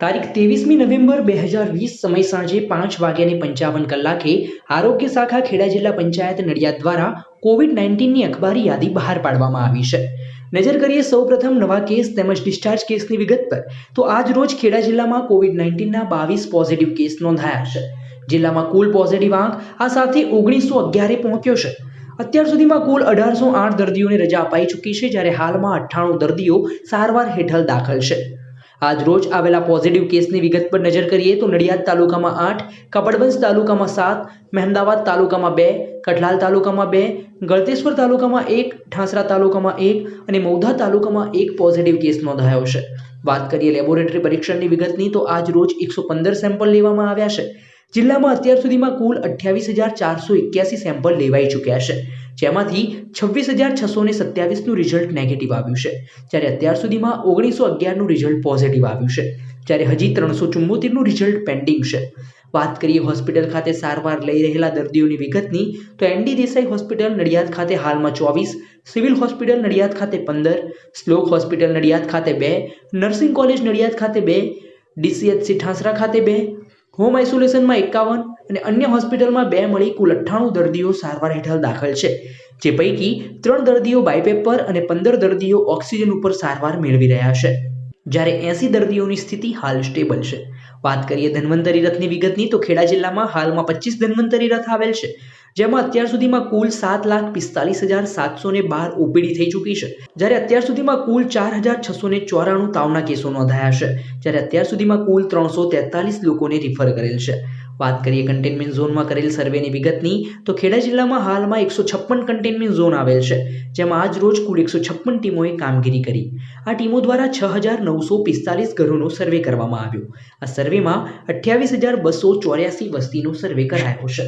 તારીખ 23મી નવેમ્બર 2020 સમય સાંજે 5:55 આરોગ્ય શાખા ખેડા જિલ્લા પંચાયત નડિયાદ દ્વારા કોવિડ-19ની અખબારી યાદી બહાર પાડવામાં આવી છે। નજર કરીએ સૌપ્રથમ નવા કેસ તેમજ ડિસ્ચાર્જ કેસની વિગત પર તો આજ રોજ ખેડા જિલ્લામાં કોવિડ-19ના 22 પોઝિટિવ કેસ નોંધાયા છે। જિલ્લામાં કુલ પોઝિટિવ આંક આ સાથે 1911 પહોંચ્યો છે। અત્યાર સુધીમાં કુલ 1808 દર્દીઓને રજા અપાઈ ચૂકી છે, જ્યારે હાલમાં 98 દર્દીઓ સારવાર હેઠળ દાખલ છે। આજ રોજ આવેલા પોઝિટિવ કેસની વિગત પર નજર કરીએ તો નડિયાદ તાલુકામાં 8, કપડવંજ તાલુકામાં 7, મહેમદાવાદ તાલુકામાં 2, કઠલાલ તાલુકામાં 2, ગળતેશ્વર તાલુકામાં 1, ઠાસરા તાલુકામાં 1 અને મૌધા તાલુકામાં 1 પોઝિટિવ કેસ નોંધાયો છે। વાત કરીએ લેબોરેટરી પરીક્ષણની વિગતની તો આજ રોજ 115 સેમ્પલ લેવામાં આવ્યા છે। જિલ્લામાં અત્યાર સુધીમાં કુલ 28,481 સેમ્પલ લેવાઈ ચૂક્યા છે, જેમાંથી 26,627નું રિઝલ્ટ નેગેટિવ આવ્યું છે, જ્યારે અત્યાર સુધીમાં 1911નું રિઝલ્ટ પોઝિટિવ આવ્યું છે, જ્યારે હજી 374નું રિઝલ્ટ પેન્ડિંગ છે। વાત કરીએ હોસ્પિટલ ખાતે સારવાર લઈ રહેલા દર્દીઓની વિગતની તો એનડી દેસાઈ હોસ્પિટલ નડિયાદ ખાતે હાલમાં 24, સિવિલ હોસ્પિટલ નડિયાદ ખાતે 15, શ્લોક હોસ્પિટલ નડિયાદ ખાતે 2, નર્સિંગ કોલેજ નડિયાદ ખાતે 2, ડીસીએચસી ઠાસરા ખાતે 2, હોમ આઇસોલેશનમાં 51 અને અન્ય હોસ્પિટલમાં 2 મળી કુલ 98 દર્દીઓ સારવાર હેઠળ દાખલ છે, જે પૈકી 3 દર્દીઓ બાયપેપર અને 15 દર્દીઓ ઓક્સિજન ઉપર સારવાર મેળવી રહ્યા છે, જ્યારે 80 દર્દીઓની સ્થિતિ હાલ સ્ટેબલ છે। વાત કરીએ ધન્વંતરી રથની વિગતની તો ખેડા જિલ્લામાં હાલમાં 25 ધન્વંતરી રથ આવેલ છે, જેમાં અત્યાર સુધીમાં કુલ 7,45,712 ઓપીડી થઈ ચૂકી છે, જ્યારે અત્યાર સુધીમાં કુલ 4,694 તાવના કેસો નોંધાયા છે, જ્યારે અત્યાર સુધીમાં કુલ 343 લોકોને રિફર કરેલ છે। વાત કરીએ કન્ટેનમેન્ટ ઝોનમાં કરેલ સર્વેની વિગતની તો ખેડા જિલ્લામાં હાલમાં 156 કન્ટેનમેન્ટ ઝોન આવેલ છે, જેમાં આજ રોજ કુલ 156 ટીમોએ કામગીરી કરી। આ ટીમો દ્વારા 6,945 ઘરોનો સર્વે કરવામાં આવ્યો। આ સર્વેમાં 28,284 વસ્તીનો સર્વે કરાયો છે।